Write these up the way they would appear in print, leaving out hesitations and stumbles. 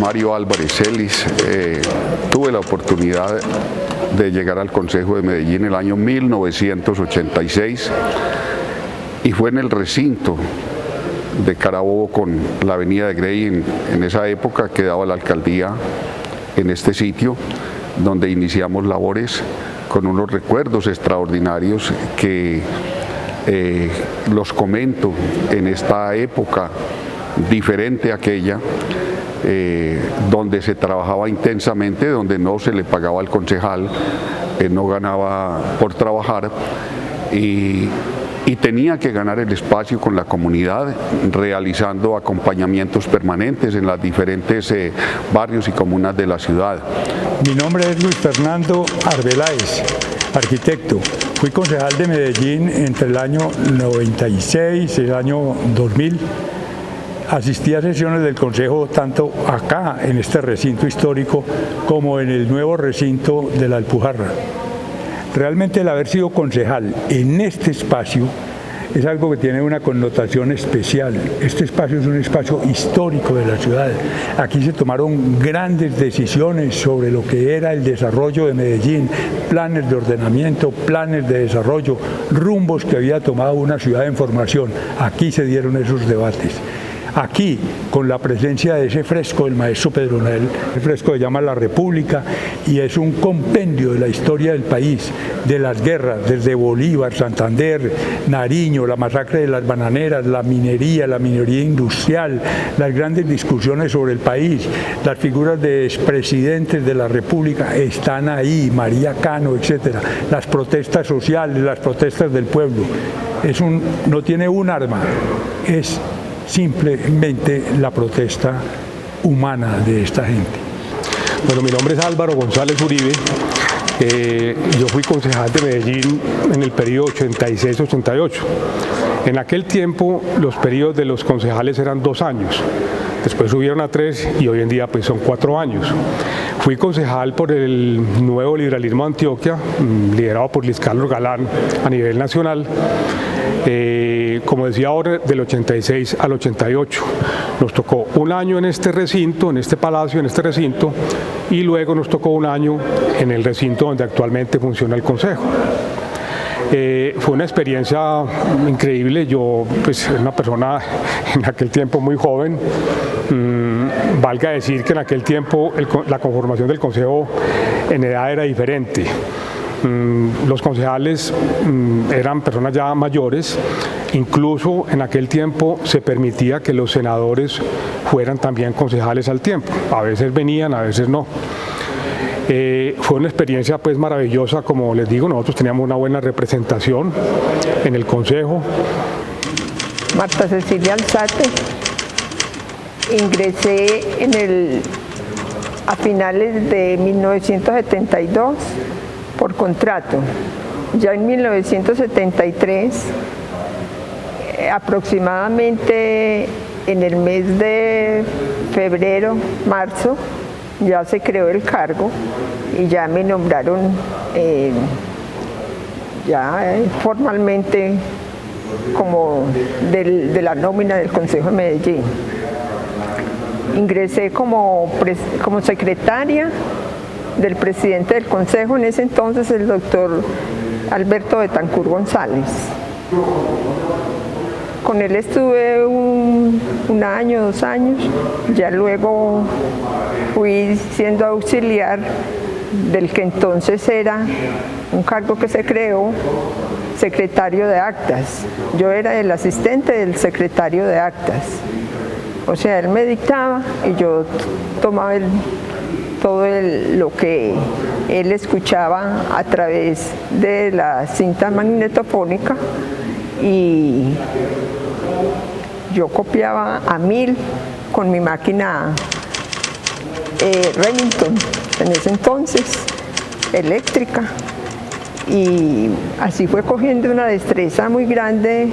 Mario Álvarez Celis. Tuve la oportunidad de llegar al Consejo de Medellín en el año 1986 y fue en el recinto de Carabobo con la avenida de Grey. En esa época quedaba la alcaldía en este sitio donde iniciamos labores con unos recuerdos extraordinarios que los comento en esta época diferente a aquella, donde se trabajaba intensamente, donde no se le pagaba al concejal, no ganaba por trabajar y tenía que ganar el espacio con la comunidad, realizando acompañamientos permanentes en los diferentes barrios y comunas de la ciudad. Mi nombre es Luis Fernando Arbeláez, arquitecto. Fui concejal de Medellín entre el año 96 y el año 2000. Asistí a sesiones del Consejo tanto acá, en este recinto histórico, como en el nuevo recinto de la Alpujarra. Realmente el haber sido concejal en este espacio es algo que tiene una connotación especial. Este espacio es un espacio histórico de la ciudad. Aquí se tomaron grandes decisiones sobre lo que era el desarrollo de Medellín, planes de ordenamiento, planes de desarrollo, rumbos que había tomado una ciudad en formación. Aquí se dieron esos debates. Aquí, con la presencia de ese fresco del maestro Pedronel, el fresco se llama La República y es un compendio de la historia del país, de las guerras, desde Bolívar, Santander, Nariño, la masacre de las bananeras, la minería industrial, las grandes discusiones sobre el país, las figuras de expresidentes de la República están ahí, María Cano, etcétera, las protestas sociales, las protestas del pueblo. No tiene un arma, es simplemente la protesta humana de esta gente. Bueno, mi nombre es Álvaro González Uribe. Yo fui concejal de Medellín en el periodo 86-88. En aquel tiempo los periodos de los concejales eran 2 años. Después subieron a 3 y hoy en día pues son 4 años. Fui concejal por el nuevo liberalismo de Antioquia, liderado por Luis Carlos Galán a nivel nacional. Como decía ahora, del 86 al 88. Nos tocó un año en este recinto, en este palacio, en este recinto, y luego nos tocó un año en el recinto donde actualmente funciona el Consejo. Fue una experiencia increíble. Yo, pues, era una persona en aquel tiempo muy joven. Valga decir que en aquel tiempo la conformación del Consejo en edad era diferente. Los concejales eran personas ya mayores, incluso en aquel tiempo se permitía que los senadores fueran también concejales al tiempo, a veces venían, a veces no. Fue una experiencia pues maravillosa, como les digo, nosotros teníamos una buena representación en el Consejo. Marta Cecilia Alzate, ingresé a finales de 1972 por contrato. Ya en 1973, aproximadamente en el mes de febrero, marzo, ya se creó el cargo y ya me nombraron formalmente como de la nómina del Consejo de Medellín. Ingresé como secretaria del presidente del Consejo, en ese entonces el doctor Alberto Betancur González. Con él estuve un año, 2 años, ya luego fui siendo auxiliar del que entonces era un cargo que se creó, secretario de actas. Yo era el asistente del secretario de actas. O sea, él me dictaba y yo tomaba todo lo que él escuchaba a través de la cinta magnetofónica y yo copiaba a 1000 con mi máquina Remington, en ese entonces, eléctrica, y así fue cogiendo una destreza muy grande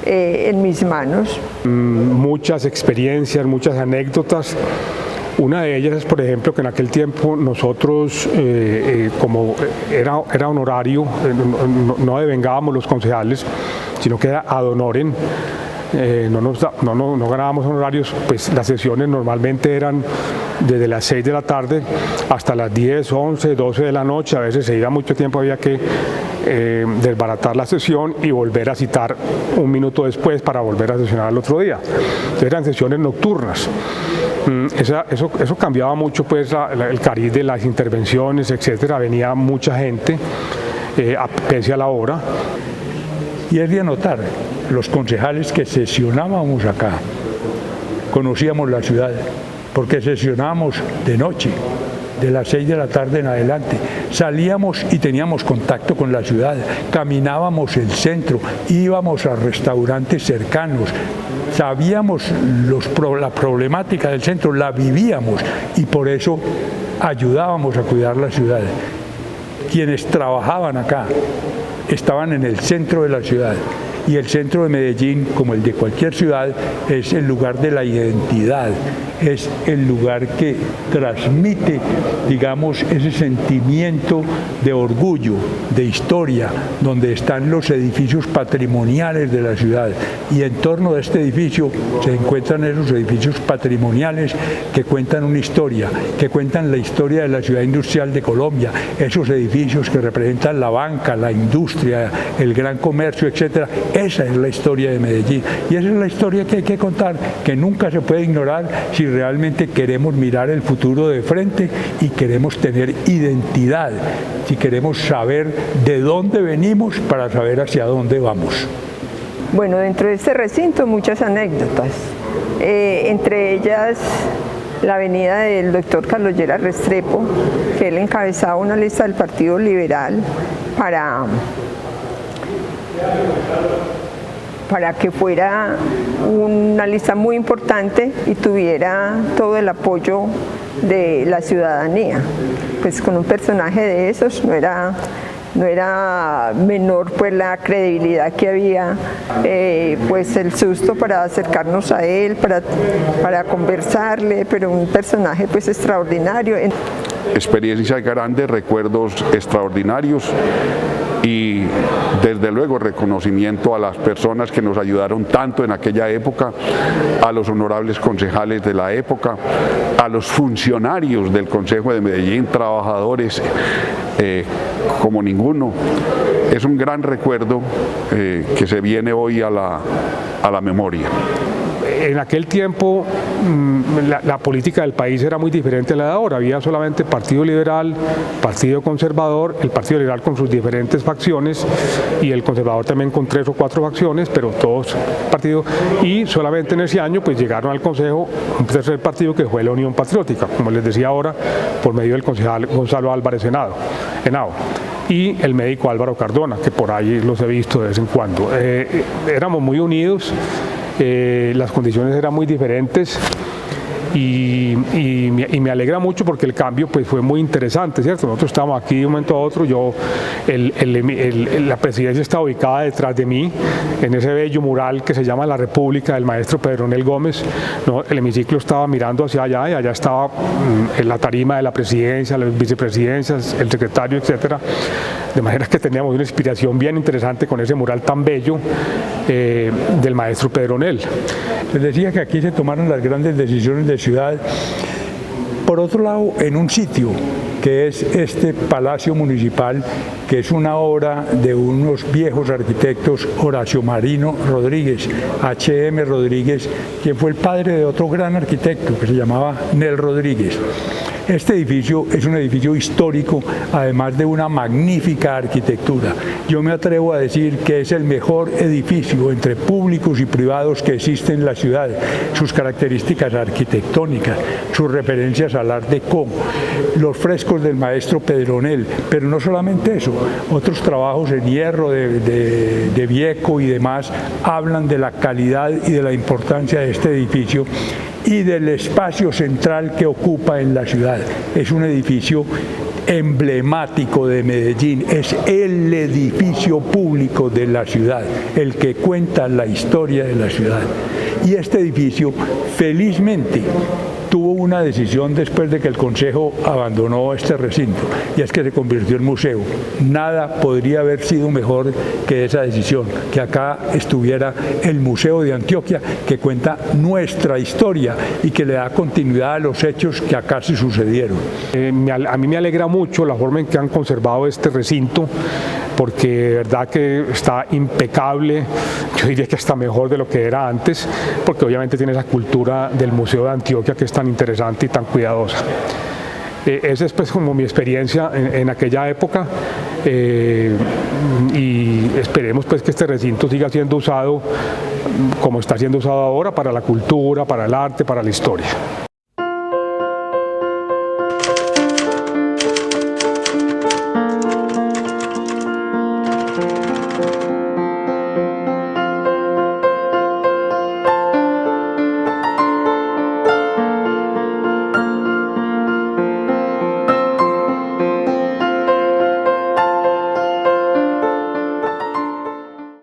en mis manos. Muchas experiencias, muchas anécdotas. Una de ellas es, por ejemplo, que en aquel tiempo nosotros, como era honorario, no devengábamos los concejales, sino que era ad honorem, no ganábamos honorarios, pues las sesiones normalmente eran desde las 6 de la tarde hasta las 10, 11, 12 de la noche. A veces se iba mucho tiempo, había que desbaratar la sesión y volver a citar un minuto después para volver a sesionar al otro día. Entonces eran sesiones nocturnas. Eso cambiaba mucho, pues el cariz de las intervenciones, etcétera. Venía mucha gente, pese a la hora. Y es de anotar, los concejales que sesionábamos acá, conocíamos la ciudad, porque sesionábamos de noche, de las 6 de la tarde en adelante. Salíamos y teníamos contacto con la ciudad, caminábamos el centro, íbamos a restaurantes cercanos, sabíamos la problemática del centro, la vivíamos y por eso ayudábamos a cuidar la ciudad. Quienes trabajaban acá estaban en el centro de la ciudad. Y el centro de Medellín, como el de cualquier ciudad, es el lugar de la identidad, es el lugar que transmite, digamos, ese sentimiento de orgullo, de historia, donde están los edificios patrimoniales de la ciudad. Y en torno a este edificio se encuentran esos edificios patrimoniales que cuentan una historia, que cuentan la historia de la ciudad industrial de Colombia, esos edificios que representan la banca, la industria, el gran comercio, etcétera. Esa es la historia de Medellín y esa es la historia que hay que contar, que nunca se puede ignorar si realmente queremos mirar el futuro de frente y queremos tener identidad, si queremos saber de dónde venimos para saber hacia dónde vamos. Bueno, dentro de este recinto muchas anécdotas, entre ellas la venida del doctor Carlos Lleras Restrepo, que él encabezaba una lista del Partido Liberal para que fuera una lista muy importante y tuviera todo el apoyo de la ciudadanía. Pues con un personaje de esos no era menor pues la credibilidad que había, pues el susto para acercarnos a él, para conversarle, pero un personaje pues extraordinario. Experiencias grandes, recuerdos extraordinarios y desde luego reconocimiento a las personas que nos ayudaron tanto en aquella época, a los honorables concejales de la época, a los funcionarios del Consejo de Medellín, trabajadores como ninguno. Es un gran recuerdo que se viene hoy a la memoria. En aquel tiempo la política del país era muy diferente a la de ahora. Había solamente Partido Liberal, Partido Conservador, el Partido Liberal con sus diferentes facciones y el Conservador también con 3 o 4 facciones, pero todos partidos. Y solamente en ese año pues llegaron al Consejo un tercer partido que fue la Unión Patriótica, como les decía ahora, por medio del concejal Gonzalo Álvarez Henao, y el médico Álvaro Cardona, que por ahí los he visto de vez en cuando. Éramos muy unidos. Las condiciones eran muy diferentes y me alegra mucho porque el cambio pues fue muy interesante, ¿cierto? Nosotros estábamos aquí de un momento a otro, la presidencia está ubicada detrás de mí, en ese bello mural que se llama La República del maestro Pedronel Gómez, ¿no? El hemiciclo estaba mirando hacia allá y allá estaba en la tarima de la presidencia, las vicepresidencias, el secretario, etcétera. De manera que teníamos una inspiración bien interesante con ese mural tan bello del maestro Pedronel. Les decía que aquí se tomaron las grandes decisiones de ciudad. Por otro lado, en un sitio que es este Palacio Municipal, que es una obra de unos viejos arquitectos, Horacio Marino Rodríguez, H.M. Rodríguez, quien fue el padre de otro gran arquitecto que se llamaba Nel Rodríguez. Este edificio es un edificio histórico, además de una magnífica arquitectura. Yo me atrevo a decir que es el mejor edificio entre públicos y privados que existe en la ciudad. Sus características arquitectónicas, sus referencias al Art Deco, los frescos del maestro Pedronel, pero no solamente eso, otros trabajos en hierro de Vieco y demás hablan de la calidad y de la importancia de este edificio y del espacio central que ocupa en la ciudad. Es un edificio emblemático de Medellín, es el edificio público de la ciudad, el que cuenta la historia de la ciudad. Y este edificio, felizmente, tuvo una decisión después de que el Consejo abandonó este recinto, y es que se convirtió en museo. Nada podría haber sido mejor que esa decisión, que acá estuviera el Museo de Antioquia, que cuenta nuestra historia y que le da continuidad a los hechos que acá se sucedieron. A mí me alegra mucho la forma en que han conservado este recinto, porque de verdad que está impecable, yo diría que está mejor de lo que era antes, porque obviamente tiene esa cultura del Museo de Antioquia que es tan interesante y tan cuidadosa. Esa es pues como mi experiencia en aquella época, y esperemos pues que este recinto siga siendo usado como está siendo usado ahora para la cultura, para el arte, para la historia.